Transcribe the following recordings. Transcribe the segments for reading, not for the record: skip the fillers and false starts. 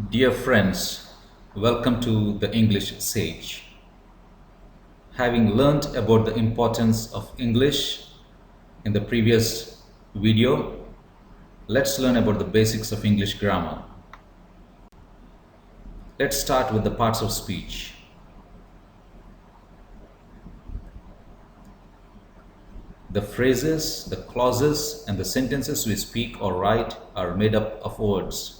Dear friends, welcome to the English Sage. Having learned about the importance of English in the previous video, let's learn about the basics of English grammar. Let's start with the parts of speech. The phrases, the clauses, and the sentences we speak or write are made up of words.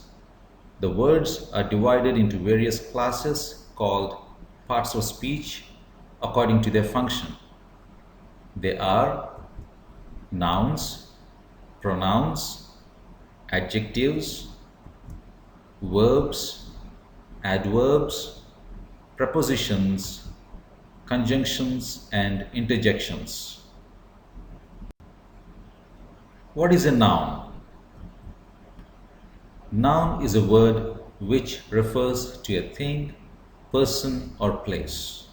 The words are divided into various classes called parts of speech according to their function. They are nouns, pronouns, adjectives, verbs, adverbs, prepositions, conjunctions, and interjections. What is a noun? Noun is a word which refers to a thing, person, or place.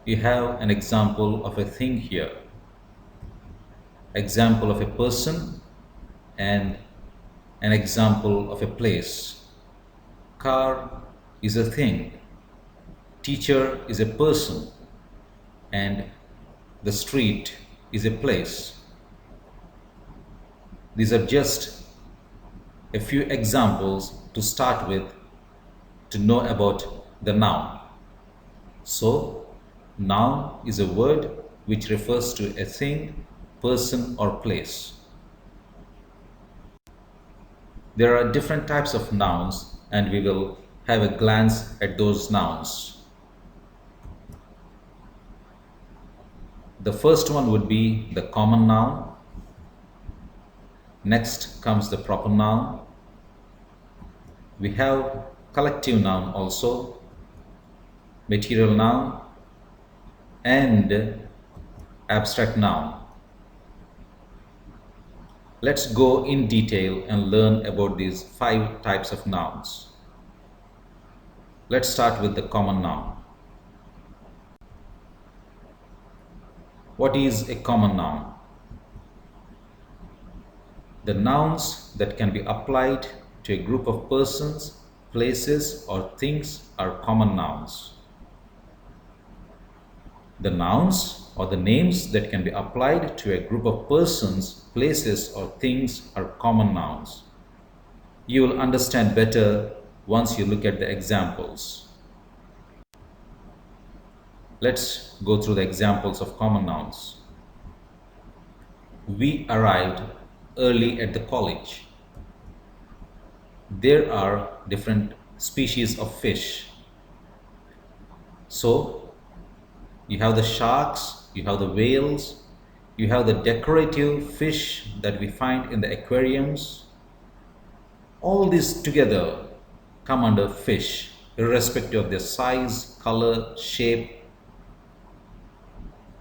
You have an example of a thing here, example of a person, and an example of a place. Car is a thing, teacher is a person, and the street is a place. These are just a few examples to start with to know about the noun. So, noun is a word which refers to a thing, person, or place. There are different types of nouns, and we will have a glance at those nouns. The first one would be the common noun. Next comes the proper noun. We have collective noun also, material noun, and abstract noun. Let's go in detail and learn about these 5 types of nouns. Let's start with the common noun. What is a common noun? The nouns that can be applied to a group of persons, places, or things are common nouns. The nouns or the names that can be applied to a group of persons, places, or things are common nouns. You will understand better once you look at the examples. Let's go through the examples of common nouns. We arrived early at the college. There are different species of fish. So, you have the sharks, you have the whales, you have the decorative fish that we find in the aquariums. All these together come under fish, irrespective of their size, color, shape.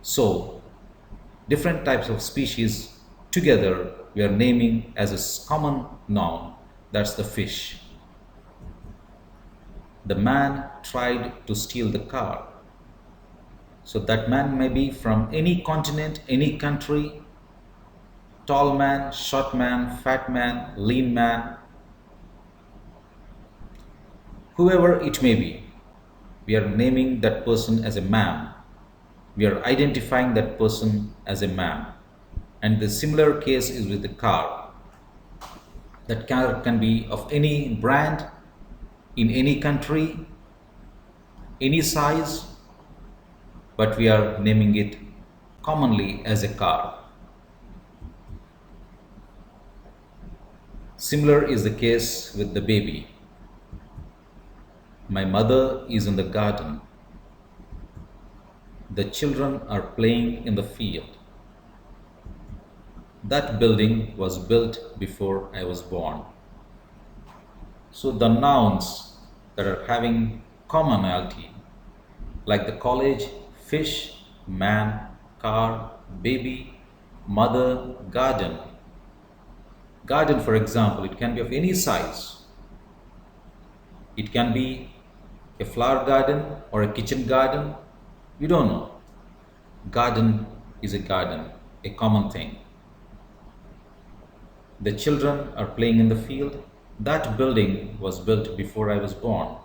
So, different types of species together we are naming as a common noun. That's the fish. The man tried to steal the car. So that man may be from any continent, any country, tall man, short man, fat man, lean man, whoever it may be. We are naming that person as a man. We are identifying that person as a man. And the similar case is with the car. That car can be of any brand, in any country, any size, but we are naming it commonly as a car. Similar is the case with the baby. My mother is in the garden. The children are playing in the field. That building was built before I was born. So the nouns that are having commonality, like the college, fish, man, car, baby, mother, garden. Garden, for example, it can be of any size. It can be a flower garden or a kitchen garden. You don't know. Garden is a garden, a common thing. The children are playing in the field. That building was built before I was born.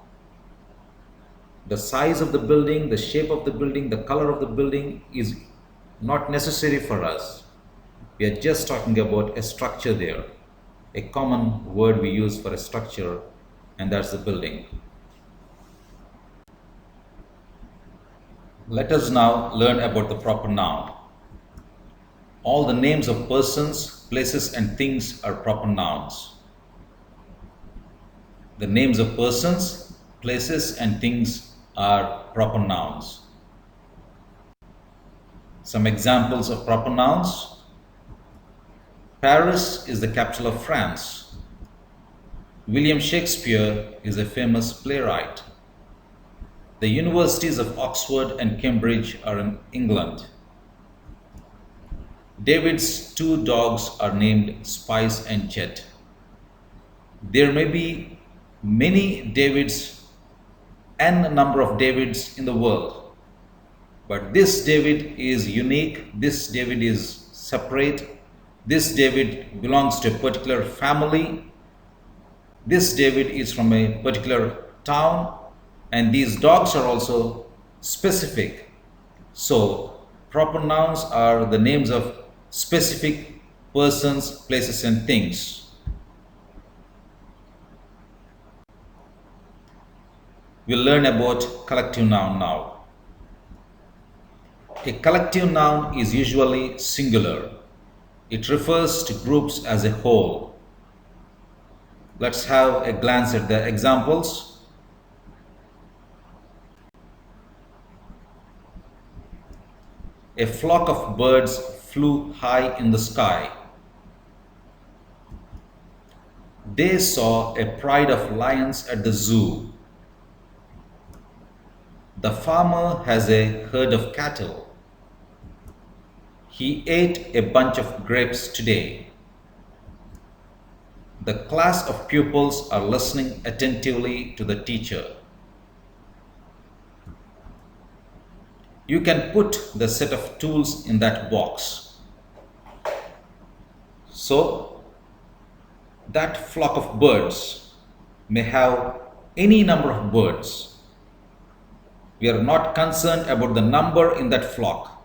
The size of the building, the shape of the building, the color of the building is not necessary for us. We are just talking about a structure there, a common word we use for a structure, and that's the building. Let us now learn about the proper noun. All the names of persons, places, and things are proper nouns. The names of persons, places, and things are proper nouns. Some examples of proper nouns. Paris is the capital of France. William Shakespeare is a famous playwright. The universities of Oxford and Cambridge are in England. David's two dogs are named Spice and Jet. There may be many Davids, n number of Davids in the world, but this David is unique, this David is separate, this David belongs to a particular family, this David is from a particular town, and these dogs are also specific. So proper nouns are the names of specific persons, places, and things. We'll learn about collective noun now. A collective noun is usually singular. It refers to groups as a whole. Let's have a glance at the examples. A flock of birds flew high in the sky. They saw a pride of lions at the zoo. The farmer has a herd of cattle. He ate a bunch of grapes today. The class of pupils are listening attentively to the teacher. You can put the set of tools in that box. So, that flock of birds may have any number of birds. We are not concerned about the number in that flock.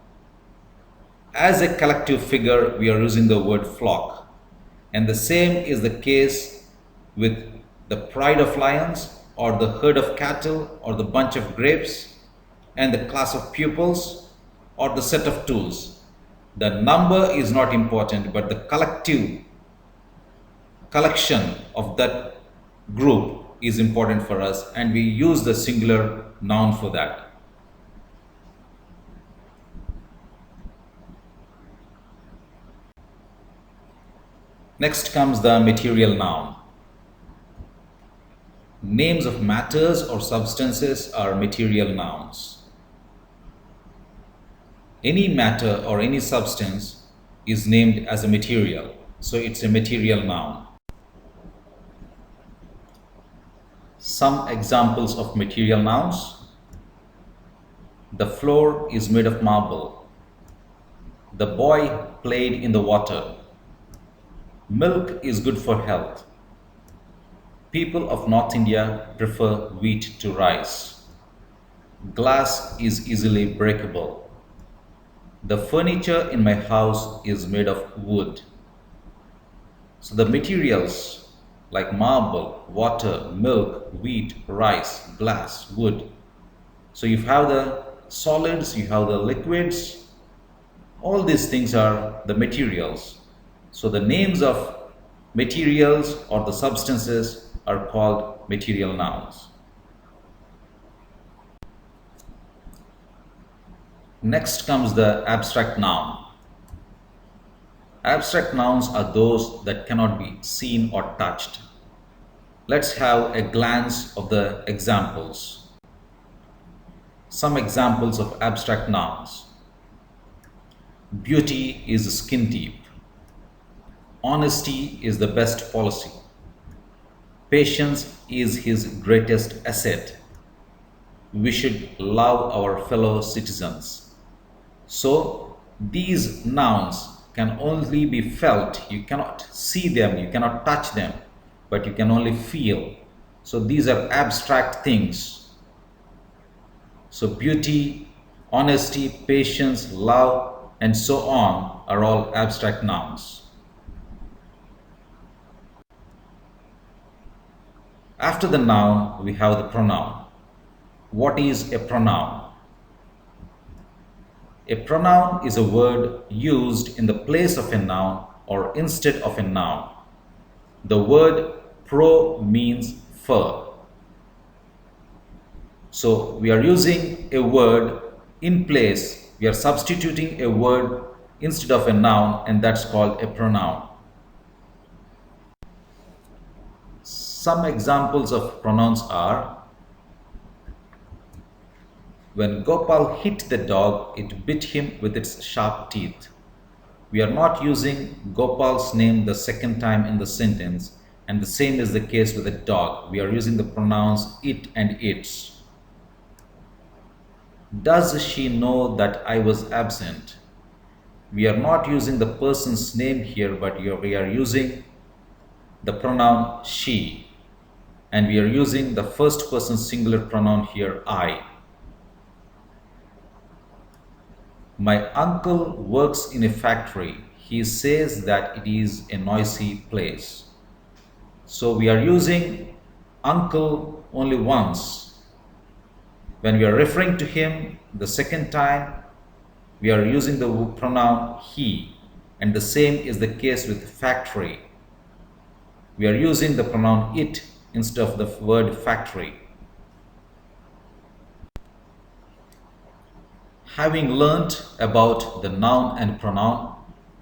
As a collective figure, we are using the word flock. And the same is the case with the pride of lions, or the herd of cattle, or the bunch of grapes, and the class of pupils, or the set of tools. The number is not important, but the collection of that group is important for us, and we use the singular noun for that. Next comes the material noun. Names of matters or substances are material nouns. Any matter or any substance is named as a material, so it's a material noun. Some examples of material nouns. The floor is made of marble. The boy played in the water. Milk is good for health. People of North India prefer wheat to rice. Glass is easily breakable. The furniture in my house is made of wood. So the materials like marble, water, milk, wheat, rice, glass, wood. So you have the solids, you have the liquids. All these things are the materials. So the names of materials or the substances are called material nouns. Next comes the abstract noun. Abstract nouns are those that cannot be seen or touched. Let's have a glance of the examples. Some examples of abstract nouns. Beauty is skin deep. Honesty is the best policy. Patience is his greatest asset. We should love our fellow citizens. So these nouns can only be felt. You cannot see them, you cannot touch them, but you can only feel. So these are abstract things. So beauty, honesty, patience, love, and so on are all abstract nouns. After the noun, we have the pronoun. What is a pronoun? A pronoun is a word used in the place of a noun or instead of a noun. The word pro means for. So we are using a word in place, we are substituting a word instead of a noun, and that's called a pronoun. Some examples of pronouns are: when Gopal hit the dog, it bit him with its sharp teeth. We are not using Gopal's name the second time in the sentence, and the same is the case with the dog. We are using the pronouns it and its. Does she know that I was absent? We are not using the person's name here, but we are using the pronoun she. And we are using the first person singular pronoun here, I. My uncle works in a factory. He says that it is a noisy place. So we are using uncle only once. When we are referring to him the second time, we are using the pronoun he, and the same is the case with factory. We are using the pronoun it instead of the word factory. Having learnt about the noun and pronoun,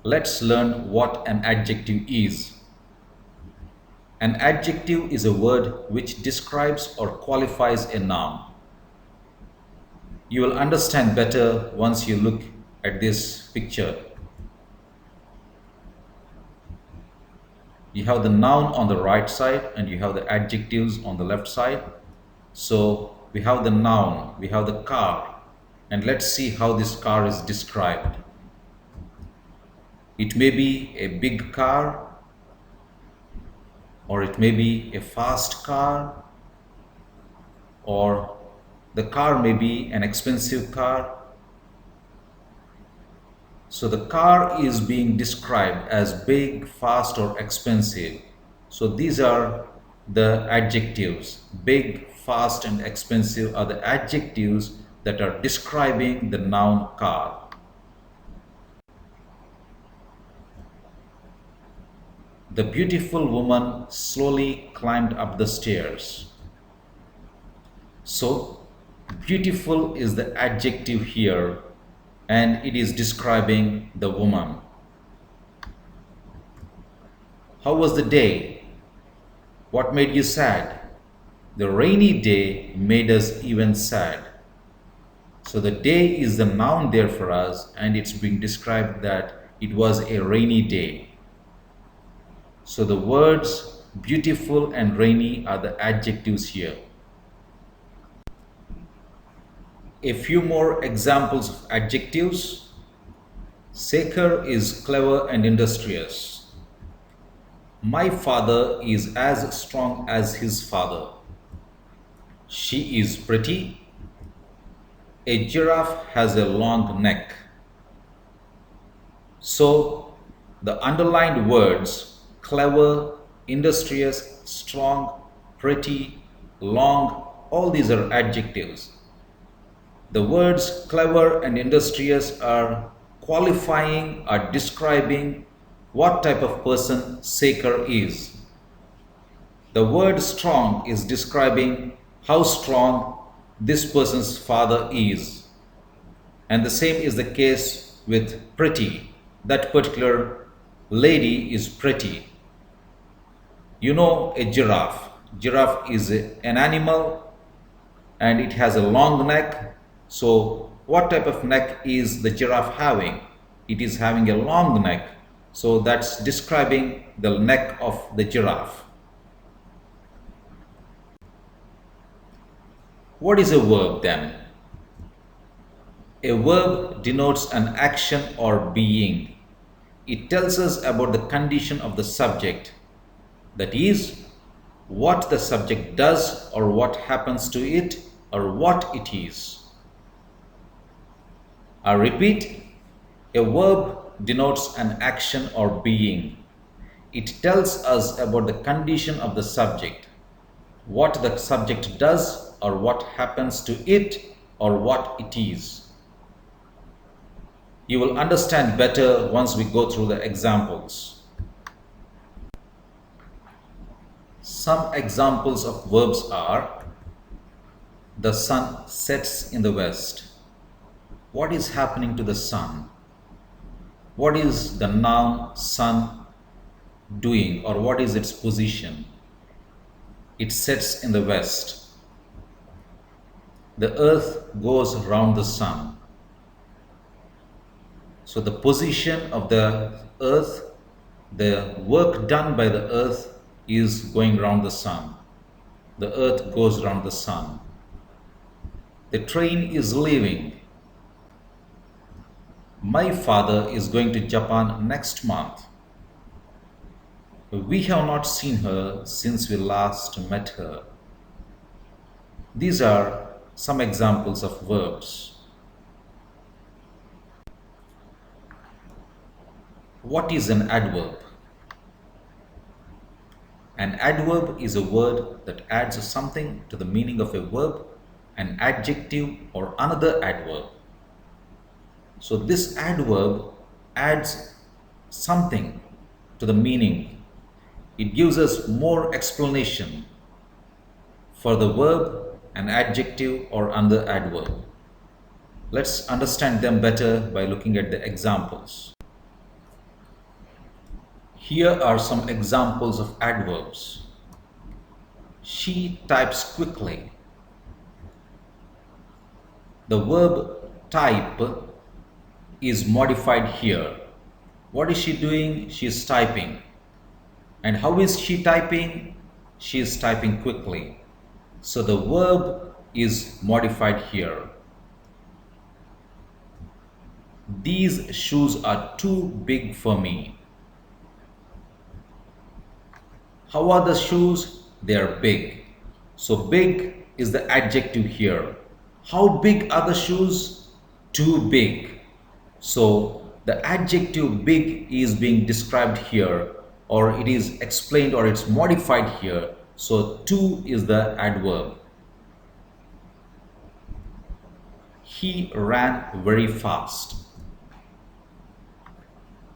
let's learn what an adjective is. An adjective is a word which describes or qualifies a noun. You will understand better once you look at this picture. You have the noun on the right side and you have the adjectives on the left side. So we have the noun, we have the car, and let's see how this car is described. It may be a big car, or it may be a fast car, or the car may be an expensive car. So the car is being described as big, fast, or expensive. So these are the adjectives. Big, fast, and expensive are the adjectives that are describing the noun car. The beautiful woman slowly climbed up the stairs. So beautiful is the adjective here, and it is describing the woman. How was the day? What made you sad? The rainy day made us even sad. So the day is the noun there for us, and it's being described that it was a rainy day. So the words beautiful and rainy are the adjectives here. A few more examples of adjectives. Sekhar is clever and industrious. My father is as strong as his father. She is pretty. A giraffe has a long neck. So the underlined words clever, industrious, strong, pretty, long, all these are adjectives. The words clever and industrious are qualifying or describing what type of person Sekhar is. The word strong is describing how strong this person's father is. And the same is the case with pretty. That particular lady is pretty. You know a giraffe. Giraffe is an animal and it has a long neck. So what type of neck is the giraffe having? It is having a long neck. So that's describing the neck of the giraffe. What is a verb then? A verb denotes an action or being. It tells us about the condition of the subject. That is, what the subject does or what happens to it or what it is. I repeat, a verb denotes an action or being. It tells us about the condition of the subject, what the subject does or what happens to it or what it is. You will understand better once we go through the examples. Some examples of verbs are: the sun sets in the west. What is happening to the sun? What is the noun sun doing, or what is its position? It sets in the west. The earth goes round the sun. So the position of the earth, the work done by the earth is going round the sun. The earth goes round the sun. The train is leaving. My father is going to Japan next month. We have not seen her since we last met her. These are some examples of verbs. What is an adverb? An adverb is a word that adds something to the meaning of a verb, an adjective or another adverb. So this adverb adds something to the meaning. It gives us more explanation for the verb, an adjective or another adverb. Let's understand them better by looking at the examples. Here are some examples of adverbs. She types quickly. The verb type is modified here. What is she doing? She is typing. And how is she typing? She is typing quickly. So the verb is modified here. These shoes are too big for me. How are the shoes? They are big. So big is the adjective here. How big are the shoes? Too big. So the adjective big is being described here, or it is explained, or it's modified here. So too is the adverb. He ran very fast.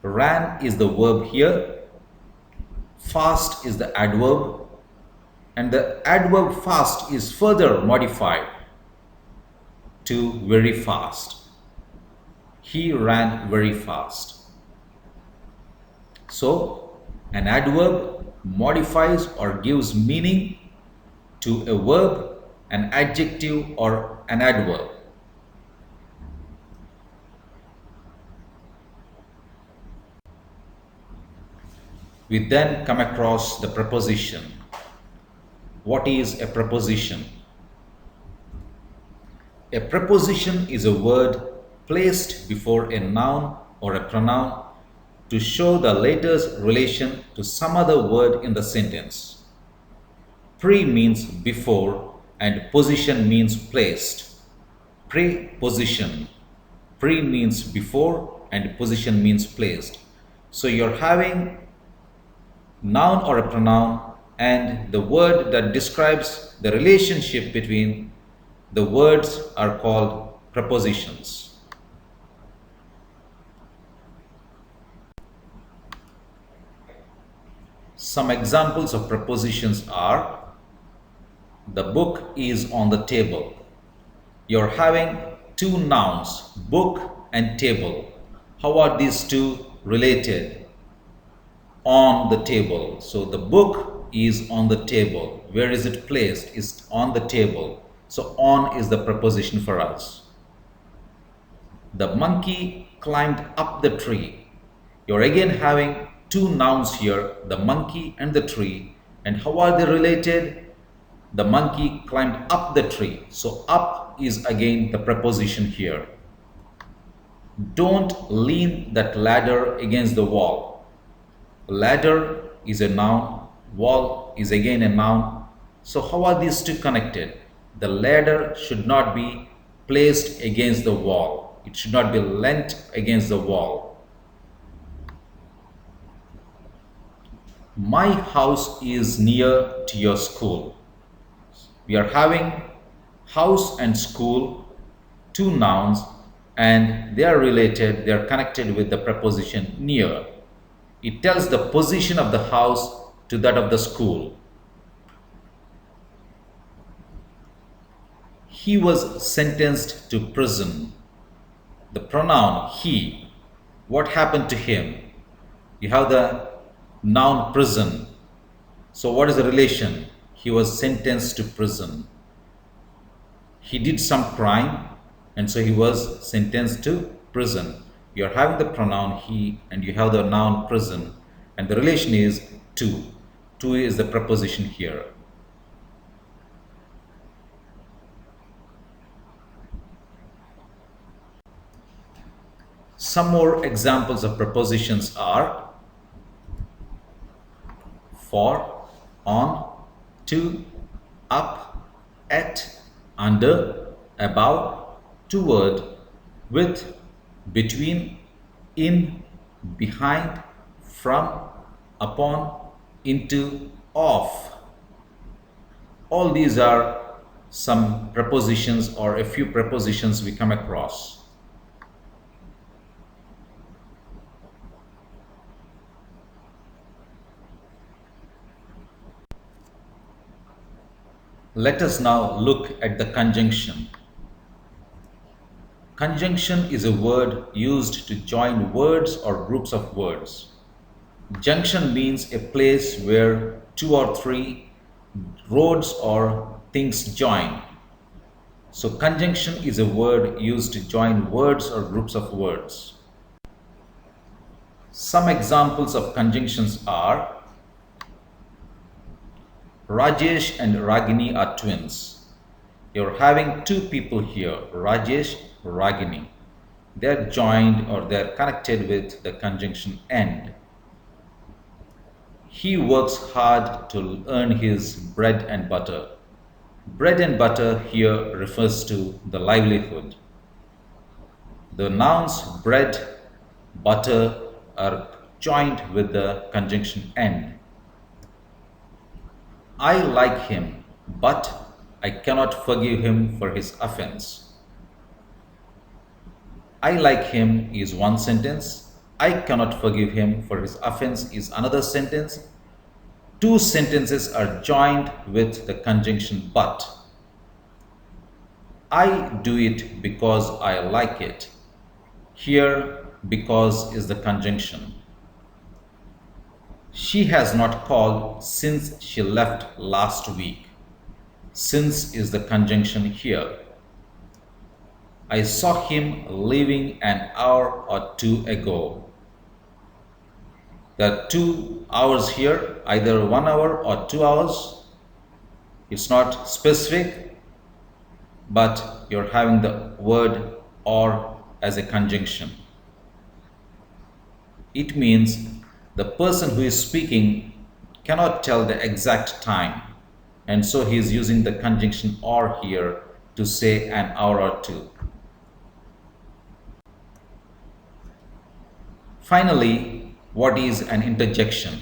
Ran is the verb here. Fast is the adverb, and the adverb fast is further modified to very fast. He ran very fast. So an adverb modifies or gives meaning to a verb, an adjective or an adverb. We then come across the preposition. What is a preposition? A preposition is a word placed before a noun or a pronoun to show the latter's relation to some other word in the sentence. Pre means before and position means placed. Preposition. Pre means before and position means placed. So you're having noun or a pronoun and the word that describes the relationship between the words are called prepositions. Some examples of prepositions are: the book is on the table. You're having two nouns, book and table. How are these two related? On the table. So the book is on the table. Where is it placed? It's on the table. So on is the preposition for us. The monkey climbed up the tree. You're again having two nouns here, the monkey and the tree. And how are they related? The monkey climbed up the tree. So up is again the preposition here. Don't lean that ladder against the wall. Ladder is a noun Wall is again a noun. So how are these two connected? The ladder should not be placed against the wall. It should not be leant against the wall. My house is near to your school. We are having house and school, two nouns, and they are related, they are connected with the preposition near. It tells the position of the house to that of the school. He was sentenced to prison. The pronoun he. What happened to him? You have the noun prison. So what is the relation? He was sentenced to prison. He did some crime and so he was sentenced to prison. You are having the pronoun he and you have the noun prison, and the relation is to. To is the preposition here. Some more examples of prepositions are for, on, to, up, at, under, above, toward, with, between, in, behind, from, upon, into, of. All these are some prepositions or a few prepositions we come across. Let us now look at the conjunction. Conjunction is a word used to join words or groups of words. Junction means a place where two or three roads or things join. So conjunction is a word used to join words or groups of words. Some examples of conjunctions are Rajesh and Ragini are twins. You're having two people here, Rajesh, Ragini. They're joined or they're connected with the conjunction and. He works hard to earn his bread and butter. Bread and butter here refers to the livelihood. The nouns bread, butter are joined with the conjunction and. I like him, but I cannot forgive him for his offense. I like him is one sentence. I cannot forgive him for his offense is another sentence. Two sentences are joined with the conjunction but. I do it because I like it. Here, because is the conjunction. She has not called since she left last week. Since is the conjunction here. I saw him leaving an hour or two ago. There are 2 hours here, either 1 hour or 2 hours. It's not specific, but you're having the word or as a conjunction. It means the person who is speaking cannot tell the exact time, and so he is using the conjunction or here to say an hour or two. Finally, what is an interjection?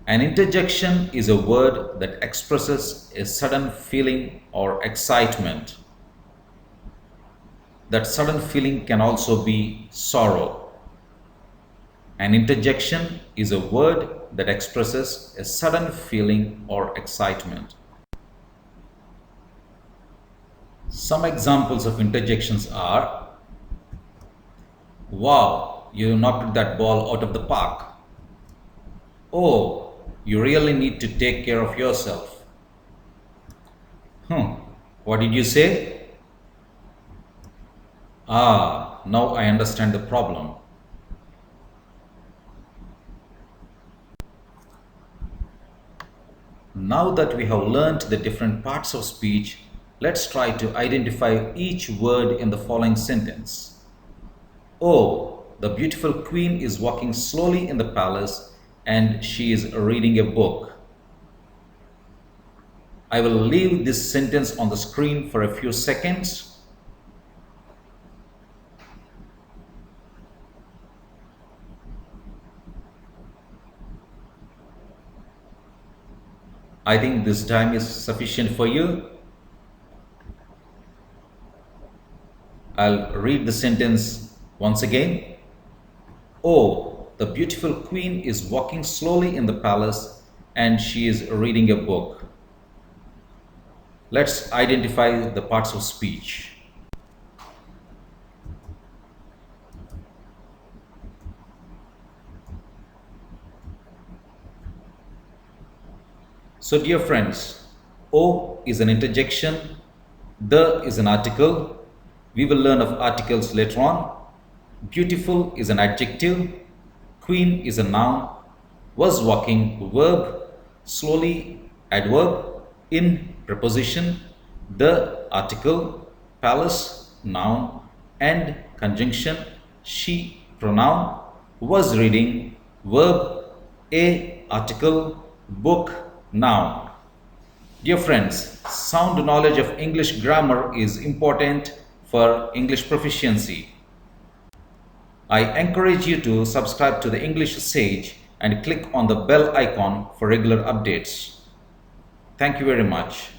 An interjection is a word that expresses a sudden feeling or excitement. That sudden feeling can also be sorrow. An interjection is a word that expresses a sudden feeling or excitement. Some examples of interjections are, wow, you knocked that ball out of the park. Oh, you really need to take care of yourself. What did you say? Ah, now I understand the problem. Now that we have learnt the different parts of speech, let's try to identify each word in the following sentence. Oh, the beautiful queen is walking slowly in the palace and she is reading a book. I will leave this sentence on the screen for a few seconds. I think this time is sufficient for you. I'll read the sentence once again. Oh, the beautiful queen is walking slowly in the palace and she is reading a book. Let's identify the parts of speech. So dear friends, O is an interjection, the is an article. We will learn of articles later on. Beautiful is an adjective, queen is a noun, was walking verb, slowly adverb, in preposition, the article, palace noun, and conjunction, she pronoun, was reading verb, a article, book noun. Dear friends, sound knowledge of English grammar is important for English proficiency. I encourage you to subscribe to the English Sage and click on the bell icon for regular updates. Thank you very much.